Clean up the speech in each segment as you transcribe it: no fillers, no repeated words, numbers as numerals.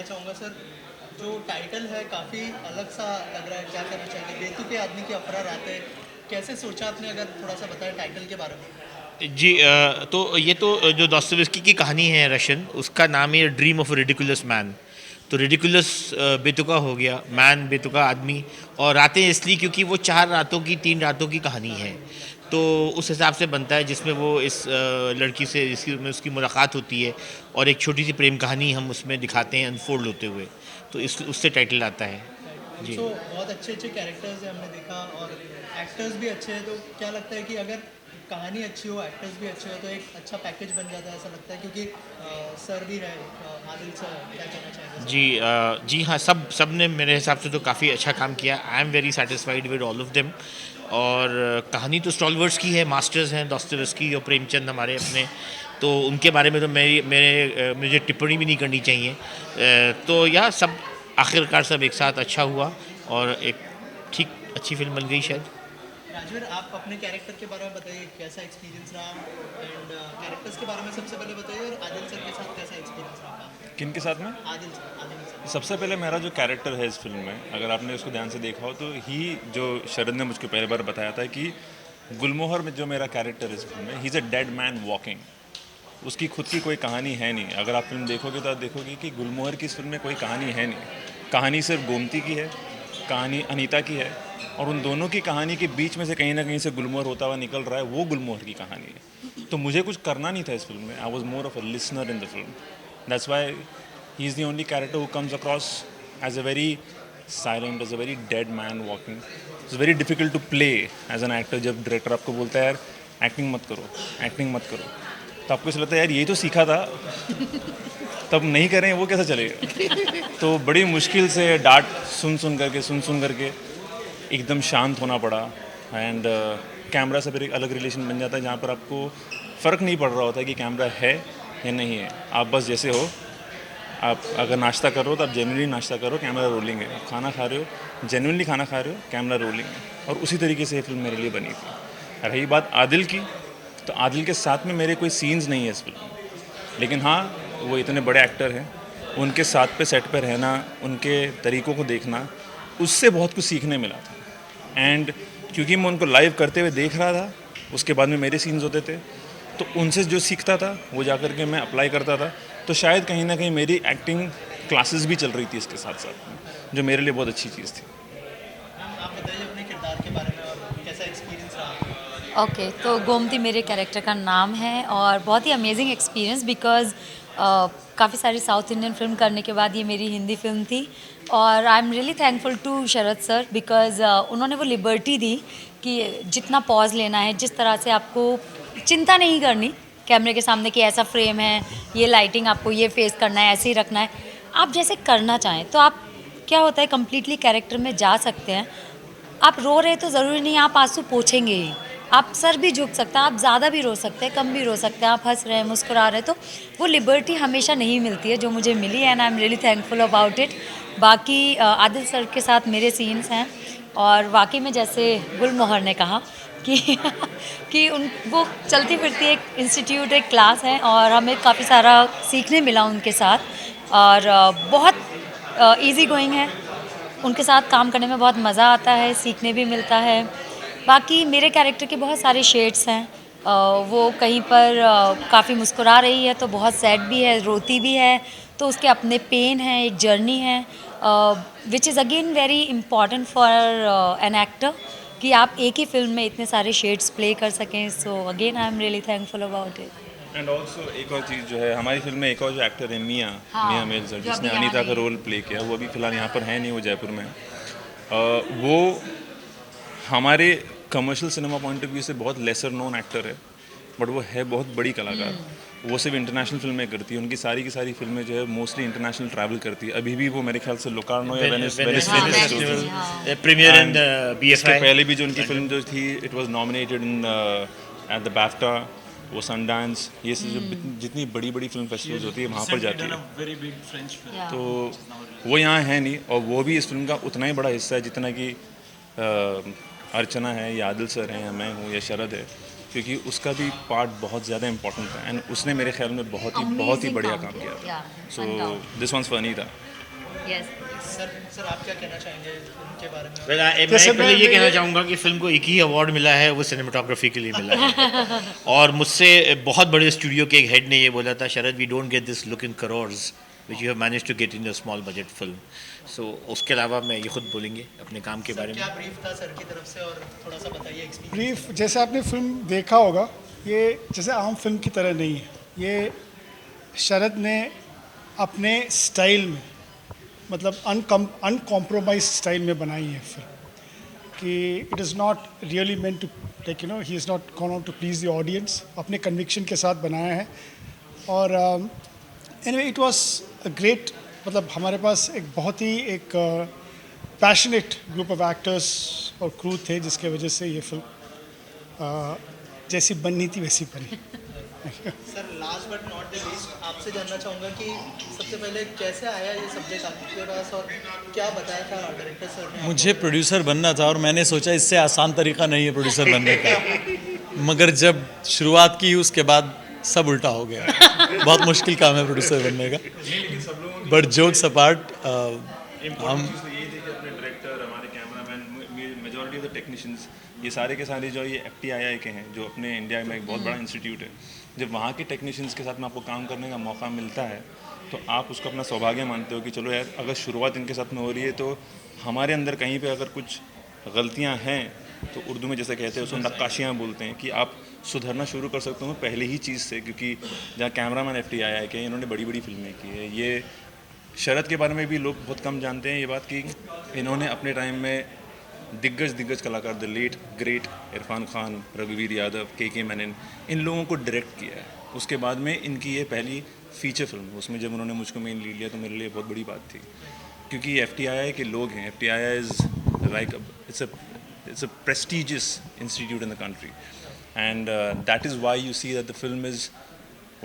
चाहूँगा सर, जो टाइटल है काफ़ी अलग सा लग रहा है, क्या कहना चाहिए? बेतुके आदमी की अफरा रातें, कैसे सोचा आपने? अगर थोड़ा सा बताएं टाइटल के बारे में। जी तो ये तो जो दोस्तोयेवस्की की कहानी है रशियन, उसका नाम है dream of a ridiculous man. तो रिडिकुलस बेतुका हो गया, मैन बेतुका आदमी, और रातें इसलिए क्योंकि वो 4 रातों की 3 रातों की कहानी है। तो उस हिसाब से बनता है जिसमें वो इस लड़की से जिसकी में उसकी मुलाकात होती है, और एक छोटी सी प्रेम कहानी हम उसमें दिखाते हैं अनफोल्ड होते हुए। तो इस उससे टाइटल आता है। राइट, जी। सो बहुत अच्छे अच्छे कैरेक्टर्स हैं हमने देखा, और एक्टर्स भी अच्छे हैं। तो क्या लगता है कि अगर कहानी अच्छी हो, एक्टर्स भी अच्छे हो, तो एक अच्छा पैकेज बन जाता है, ऐसा लगता है? क्योंकि सर भी रहे, आदिल सर, क्या कहना चाहेंगे जी सर? जी हाँ, सब सब ने मेरे हिसाब से तो काफ़ी अच्छा काम किया। I am very satisfied with all of them. और कहानी तो स्टॉलवर्ड्स की है, मास्टर्स हैं दोस्तोयेवस्की और प्रेमचंद हमारे अपने। तो उनके बारे में तो मुझे टिप्पणी भी नहीं करनी चाहिए। तो यह सब आखिरकार सब एक साथ अच्छा हुआ, और एक ठीक अच्छी फिल्म बन गई शायद। राजवीर, आप अपने कैरेक्टर के बारे में बताइए, कैसा एक्सपीरियंस रहा? एंड कैरेक्टर्स के बारे में सबसे पहले बताइए, और आदिल सर के साथ कैसा एक्सपीरियंस रहा काम करने किन के साथ में? का? आदिल सर के सबसे पहले मेरा जो कैरेक्टर है इस फिल्म में, अगर आपने उसको ध्यान से देखा हो तो ही, जो शरद ने मुझको पहली बार बताया था कि गुलमोहर में जो मेरा कैरेक्टर है इस फिल्म में, he is a dead man walking. उसकी खुद की कोई कहानी है नहीं। अगर आप फिल्म देखोगे तो आप देखोगे कि गुलमोहर की इस फिल्म में कोई कहानी है नहीं। कहानी सिर्फ गोमती की है, कहानी अनीता की है, और उन दोनों की कहानी के बीच में से कहीं ना कहीं से गुलमोहर होता हुआ निकल रहा है, वो गुलमोहर की कहानी है। तो मुझे कुछ करना नहीं था इस फिल्म में। I was more of a listener in the film. That's why he is the only character who comes across as a very silent, as a very dead man walking. It's very difficult to play as an actor जब director आपको बोलता है यार acting मत करो, acting मत करो, तो आपको ऐसा लगता है यार ये तो सीखा था, तब नहीं करें वो कैसा चलेगा? तो बड़ी मुश्किल से डांट सुन सुन करके एकदम शांत होना पड़ा। एंड कैमरा से फिर एक अलग रिलेशन बन जाता है जहाँ पर आपको फ़र्क नहीं पड़ रहा होता है कि कैमरा है या नहीं है। आप बस जैसे हो, आप अगर नाश्ता कर रहे हो तो आप जेन्युइनली नाश्ता करो, कैमरा रोलिंग है। आप खाना खा रहे हो, जेन्युइनली खाना खा रहे हो, कैमरा रोलिंग है। और उसी तरीके से ये फिल्म मेरे लिए बनी थी। रही बात आदिल की, तो आदिल के साथ में मेरे कोई सीन्स नहीं है इस फिल्म में, लेकिन हाँ, वो इतने बड़े एक्टर हैं, उनके साथ पे सेट पे रहना, उनके तरीक़ों को देखना, उससे बहुत कुछ सीखने मिला था। एंड क्योंकि मैं उनको लाइव करते हुए देख रहा था, उसके बाद में मेरे सीन्स होते थे, तो उनसे जो सीखता था वो जा कर के मैं अप्लाई करता था। तो शायद कहीं ना कहीं मेरी एक्टिंग क्लासेस भी चल रही थी इसके साथ साथ में, जो मेरे लिए बहुत अच्छी चीज़ थी। मैम, आप बताइए अपने किरदार के बारे में, और कैसा एक्सपीरियंस रहा आपका? ओके, तो गोमती मेरे कैरेक्टर का नाम है, और बहुत ही अमेजिंग एक्सपीरियंस, बिकॉज़ काफ़ी सारी साउथ इंडियन फिल्म करने के बाद ये मेरी हिंदी फिल्म थी। और I am really thankful to Sharad sir, because उन्होंने वो लिबर्टी दी कि जितना पॉज लेना है, जिस तरह से आपको चिंता नहीं करनी कैमरे के सामने कि ऐसा फ्रेम है, ये लाइटिंग आपको ये फेस करना है, ऐसे ही रखना है, आप जैसे करना चाहें। तो आप, क्या होता है, कम्प्लीटली कैरेक्टर में जा सकते हैं। आप रो रहे तो ज़रूरी नहीं आप आंसू पोंछेंगे ही, आप सर भी झुक सकता है, आप ज़्यादा भी रो सकते हैं, कम भी रो सकते हैं, आप हंस रहे हैं, मुस्कुरा रहे हैं। तो वो लिबर्टी हमेशा नहीं मिलती है जो मुझे मिली, and I am really thankful about it. बाकी आदिल सर के साथ मेरे सीन्स हैं, और वाकई में जैसे गुलमोहर ने कहा कि कि उन वो चलती फिरती एक इंस्टीट्यूट, एक क्लास है, और हमें काफ़ी सारा सीखने मिला उनके साथ। और बहुत ईज़ी गोइंग है, उनके साथ काम करने में बहुत मज़ा आता है, सीखने भी मिलता है। बाकी मेरे कैरेक्टर के बहुत सारे शेड्स हैं। वो कहीं पर काफ़ी मुस्कुरा रही है तो बहुत सैड भी है, रोती भी है, तो उसके अपने पेन हैं, एक जर्नी है, which is again very important for an actor, कि आप एक ही फिल्म में इतने सारे शेड्स प्ले कर सकें। So again I am really thankful about it. And also एक और चीज़ जो है, हमारी फिल्म में एक और जो एक्टर है मियाँ, हाँ, मियाँ मेल सर, जो जिसने अभी यहाँ अनीता का नहीं है। रोल प्ले किया, वो अभी फ़िलहाल यहाँ पर है नहीं, वो जयपुर में है। वो हमारे commercial cinema point of view से बहुत लेसर नोन एक्टर है, बट वो है बहुत बड़ी कलाकार। वो सिर्फ इंटरनेशनल फिल्में करती है, उनकी सारी की सारी फिल्में जो है मोस्टली इंटरनेशनल ट्रैवल करती है। अभी भी वो मेरे ख्याल से लोकार्नो या वेनिस वेनिस हाँ, वेनिस वेनिस जो में, थी। हाँ। प्रीमियर इन एंड इसके BFI। पहले भी जो उनकी फिल्म जो थी, it was nominated in at the BAFTA, वो सनडांस, ये सब जो जितनी बड़ी बड़ी फिल्म फेस्टिवल्स होती है वहाँ पर जाती है। या तो वो यहाँ है नहीं, और वो भी इस फिल्म का उतना ही बड़ा हिस्सा है जितना कि अर्चना है, या आदिल सर हैं, या मैं हूँ, या शरद है, क्योंकि उसका भी पार्ट बहुत ज़्यादा इंपॉर्टेंट था। एंड उसने मेरे ख्याल में बहुत ही Amazing बढ़िया काम काम किया, किया था। yeah, so undoubted. This once funny था। यस सर आप क्या कहना चाहेंगे फिल्म के बारे में? मैं जैसे पहले ये मैं कहना ये- चाहूँगा कि फिल्म को एक ही अवार्ड मिला है, वो सिनेमाटोग्राफी के लिए मिला है। और मुझसे बहुत बड़े स्टूडियो के एक हेड ने ये बोला था, Sharad we don't get this look in crores which you have manage to get in a small budget film. So उसके अलावा मैं ये खुद बोलेंगे अपने काम के सर बारे में। क्या ब्रीफ था सर की तरफ से, और थोड़ा सा बताइए एक्सपीरियंस। ब्रीफ, जैसे आपने फिल्म देखा होगा, ये जैसे आम फिल्म की तरह नहीं है। ये शरद ने अपने स्टाइल में, मतलब अनकॉम्प्रोमाइज स्टाइल में बनाई है फिल्म, कि it is not really meant to like he is not gone out to please the audience. अपने कन्विक्शन के साथ बनाया है। और anyway it was a great, मतलब हमारे पास एक बहुत ही एक पैशनेट ग्रुप ऑफ एक्टर्स और क्रू थे, जिसके वजह से ये फिल्म जैसी बननी थी वैसी बनी। Sir last but not the least आपसे जानना चाहूँगा कि सबसे पहले कैसे आया ये सब्जेक्ट आपके पास, और क्या बताया था डायरेक्टर सर ने आपको? मुझे प्रोड्यूसर बनना था और मैंने सोचा इससे आसान तरीका नहीं है प्रोड्यूसर बनने का, मगर जब शुरुआत की उसके बाद सब उल्टा हो गया। बहुत मुश्किल काम है प्रोड्यूसर बनने का। बट जोक्स अपार्ट, हम अपने डायरेक्टर, हमारे cameraman, majority of the technicians, ये सारे के सारे जो ये FTII के हैं, जो अपने इंडिया में एक बहुत बड़ा इंस्टीट्यूट है, जब वहाँ के टेक्नीशियंस के साथ में आपको काम करने का मौका मिलता है तो आप उसको अपना सौभाग्य मानते हो कि चलो यार, अगर शुरुआत इनके साथ में हो रही है तो हमारे अंदर कहीं पे अगर कुछ गलतियाँ हैं तो उर्दू में जैसे कहते हैं उसको नक्काशियाँ बोलते हैं, कि आप सुधरना शुरू कर सकते हो पहले ही चीज़ से। क्योंकि जहाँ कैमरामैन FTII के, इन्होंने बड़ी बड़ी फिल्में की है। ये शरद के बारे में भी लोग बहुत कम जानते हैं ये बात, कि इन्होंने अपने टाइम में दिग्गज कलाकार, the late great Irrfan Khan, Raghubir Yadav, के मेनन, इन लोगों को डायरेक्ट किया है। उसके बाद में इनकी ये पहली फीचर फिल्म, उसमें जब उन्होंने मुझको मेन लीड लिया तो मेरे लिए बहुत बड़ी बात थी, क्योंकि ये FTII के लोग हैं। FTII is like it's a prestigious institute in the country, and that is why you see that the film is,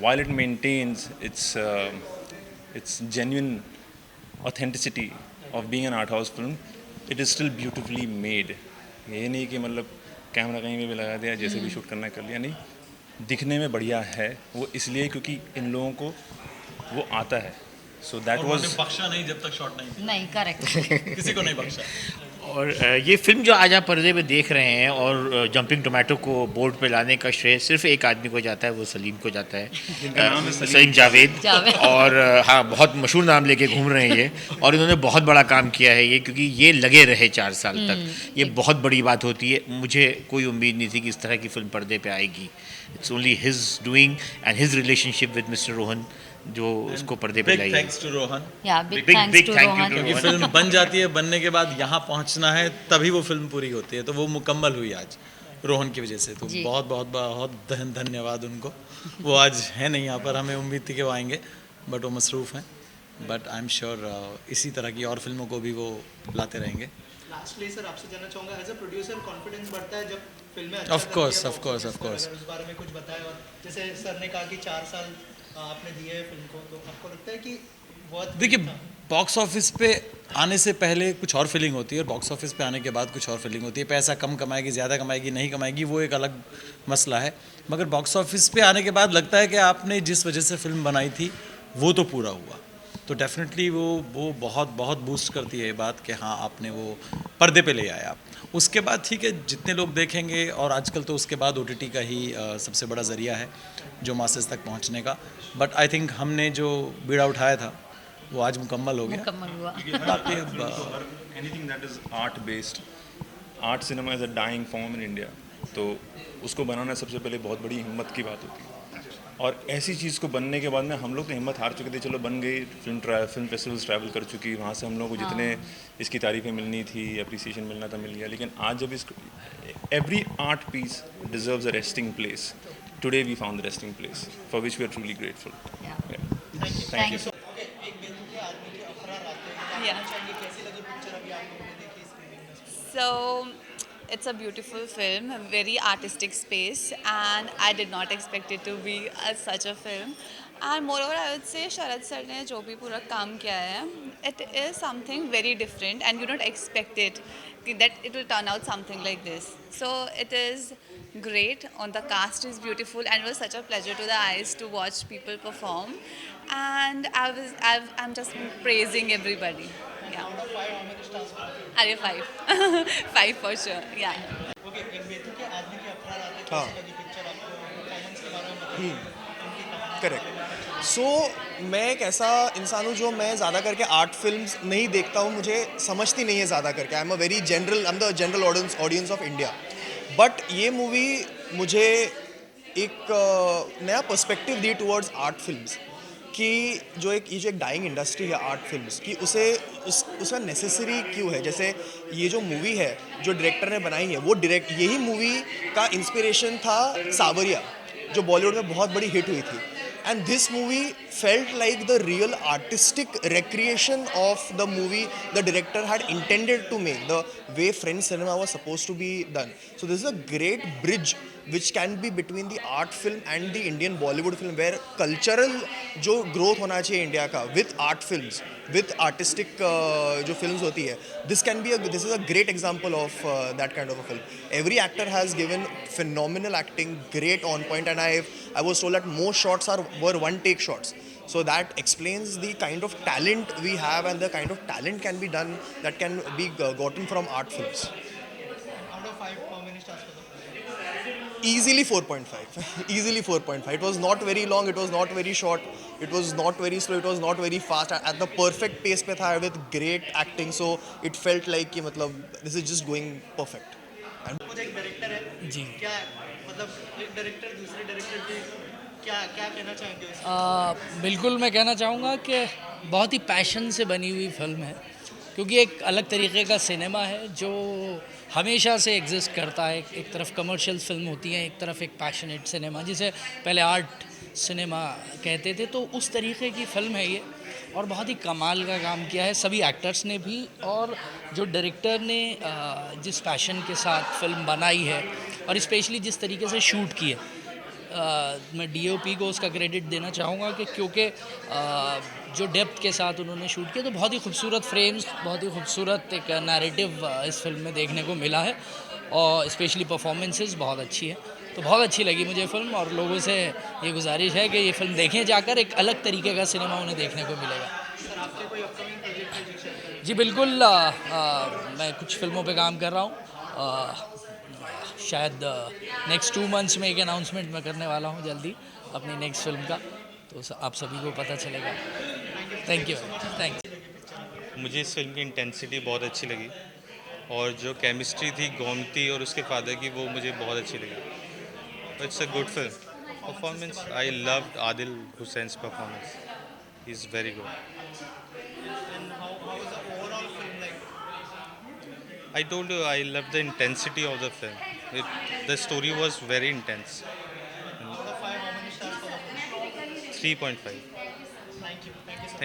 while it maintains its genuine authenticity of being an art house film, it is still beautifully made. ये नहीं कि मतलब camera कहीं पे भी लगा दिया, जैसे भी शूट करना है कर लिया, नहीं, दिखने में बढ़िया है वो इसलिए क्योंकि इन लोगों को वो आता है। सो दैट वाज, बख्शा नहीं जब तक शॉट नहीं नहीं करेक्ट दिया, किसी को नहीं बख्शा। और ये फिल्म जो आज आप पर्दे पे देख रहे हैं और जंपिंग टोमेटो को बोर्ड पे लाने का श्रेय सिर्फ एक आदमी को जाता है, वो सलीम को जाता है, सलीम जावेद। और हाँ, बहुत मशहूर नाम लेके घूम रहे हैं ये, और इन्होंने बहुत बड़ा काम किया है ये, क्योंकि ये लगे रहे 4 साल तक। ये बहुत बड़ी बात होती है। मुझे कोई उम्मीद नहीं थी कि इस तरह की फिल्म पर्दे पे आएगी। It's only his doing and his relationship with mister Rohan जो उसको पर्दे पे बिग लाई। थैंक्स टू रोहन, या big Big thanks to thank you Rohan. to क्योंकि फिल्म बन जाती है, बनने के बाद यहाँ पहुँचना है तभी वो फिल्म पूरी होती है, तो वो मुकम्मल हुई आज रोहन की वजह से। तो जी। बहुत बहुत बहुत धन्यवाद उनको। वो आज है नहीं यहाँ पर, हमें उम्मीद थी कि वो आएंगे बट वो मसरूफ़ हैं। बट आई एम श्योर इसी तरह की और फिल्मों को भी वो लाते रहेंगे। लास्टली सर आपसे जानना चाहूँगा, एज अ प्रोड्यूसर कॉन्फिडेंस बढ़ता है जब फिल्में Of करती course, है, of course, box of course. office पर, अगर उस बारे में कुछ बताएं। और जैसे सर ने कहा कि 4 साल आपने दिए हैं फिल्म को, तो आपको लगता है कि बहुत देखिए, बॉक्स ऑफिस पे आने से पहले कुछ और फीलिंग होती है और बॉक्स ऑफिस पे आने के बाद कुछ और फीलिंग होती है। पैसा कम कमाएगी, ज़्यादा कमाएगी, नहीं कमाएगी, वो एक अलग मसला है। मगर बॉक्स ऑफिस पे आने के बाद लगता है कि आपने जिस वजह से फिल्म बनाई थी वो तो पूरा हुआ। तो डेफिनेटली वो बहुत बहुत बूस्ट करती है ये बात कि हाँ, आपने वो पर्दे पे ले आया आप। उसके बाद ठीक है, जितने लोग देखेंगे, और आजकल तो उसके बाद OTT का ही सबसे बड़ा ज़रिया है जो मासेस तक पहुंचने का। बट आई थिंक हमने जो बीड़ा उठाया था वो आज मुकम्मल हो गया। मुकम्मल हुआ। बाकी अब, anything that is art based, art cinema is a dying form in India, तो उसको बनाना सबसे पहले बहुत बड़ी हिम्मत की बात होती है। और ऐसी चीज़ को बनने के बाद में हम लोग तो हिम्मत हार चुके थे, चलो बन गई, फिल्म फेस्टिवल्स ट्रैवल कर चुकी, वहाँ से हम लोग को जितने इसकी तारीफ़ें मिलनी थी, अप्रिसिएशन मिलना था, मिल गया। लेकिन आज जब इस every art piece deserves a resting place, today we found the resting place for which we are truly grateful. Thank you. Okay, एक बेतु के आदमी की अफरा रातें, क्या कहना चाहेंगे, कैसी लगी पिक्चर अभी आप लोगों ने देखी स्क्रीनिंग में? So it's a beautiful film, a very artistic space, and I did not expect it to be such a film. And moreover, I would say Sharad sir ने जो भी पूरा काम किया है, it is something very different, and you don't expect it that it will turn out something like this. So it is great. On the cast is beautiful, and it was such a pleasure to the eyes to watch people perform. And I'm just praising everybody. Yeah. Out of 5, how many stars for the film? Are you 5? 5 for sure. Yeah. Okay, एक बेतु के आदमी की अफरा रातें कैसी लगी picture आपको? परफॉर्मेंस के बारे में बताइए। उनकी कहानी करेक्ट। सो मैं एक ऐसा इंसान हूँ जो मैं ज़्यादा करके आर्ट फिल्म्स नहीं देखता हूँ, मुझे समझती नहीं है ज़्यादा करके। I am the general audience of India. But ये मूवी मुझे एक नया पर्सपेक्टिव दी टुवर्ड्स आर्ट फिल्म्स, कि जो एक डाइंग इंडस्ट्री है आर्ट फिल्म्स की, उसका नेसेसरी क्यों है। जैसे ये जो मूवी है जो डायरेक्टर ने बनाई है, वो यही मूवी का इंस्पिरेशन था सावरिया, जो बॉलीवुड में बहुत बड़ी हिट हुई थी। And this movie felt like the real artistic recreation of the movie the director had intended to make, the way French cinema was supposed to be done. So this is a great bridge which can be between the art film and the Indian Bollywood film, where cultural जो growth होना चाहिए India का with art films, with artistic जो films होती है, this is a great example of that kind of a film. Every actor has given phenomenal acting, great on point, and I was told that most shots were one take shots. So that explains the kind of talent we have, and the kind of talent can be done that can be gotten from art films. Out of 5, how many stars for the film? Easily 4.5. Easily 4.5. It was not very long, it was not very short, it was not very slow, it was not very fast. At the perfect pace पे था, with great acting, so it felt like कि मतलब this is just going perfect. खुद एक director है जी। क्या मतलब एक डायरेक्टर दूसरे डायरेक्टर की क्या क्या कहना चाहेंगे इसमें? बिल्कुल मैं कहना चाहूँगा कि बहुत ही पैशन से बनी हुई फिल्म है, क्योंकि एक अलग तरीके का सिनेमा है जो हमेशा से एग्जिस्ट करता है। एक तरफ कमर्शियल फिल्म होती है, एक तरफ एक पैशनेट सिनेमा, जिसे पहले आर्ट सिनेमा कहते थे, तो उस तरीके की फिल्म है ये, और बहुत ही कमाल का काम किया है सभी एक्टर्स ने भी, और जो डायरेक्टर ने जिस पैशन के साथ फिल्म बनाई है और स्पेशली जिस तरीके से शूट की है, मैं डीओपी को उसका क्रेडिट देना चाहूँगा कि क्योंकि जो डेप्थ के साथ उन्होंने शूट किया, तो बहुत ही खूबसूरत फ्रेम्स, बहुत ही खूबसूरत एक नैरेटिव इस फिल्म में देखने को मिला है, और स्पेशली परफॉर्मेंसेस बहुत अच्छी है। तो बहुत अच्छी लगी मुझे फिल्म, और लोगों से ये गुजारिश है कि ये फिल्म देखें जाकर, एक अलग तरीके का सिनेमा उन्हें देखने को मिलेगा। सर आपके कोई अपकमिंग प्रोजेक्ट है जो शेयर करें? जी बिल्कुल, मैं कुछ फिल्मों पे काम कर रहा हूँ। शायद नेक्स्ट 2 मंथ्स में एक अनाउंसमेंट मैं करने वाला हूँ जल्दी अपनी नेक्स्ट फिल्म का, तो आप सभी को पता चलेगा। Thank you, thanks. मुझे इस फिल्म की इंटेंसिटी बहुत अच्छी लगी, और जो केमिस्ट्री थी गोमती और उसके फादर की, वो मुझे बहुत अच्छी लगी। It's a good film. Performance, I loved Adil Hussain's performance, he is very good. And how is the overall film like? I told you I loved the intensity of the film. The story was very intense. Out of 5, how many stars for the film? 3.5. Thank you. Thank you so much.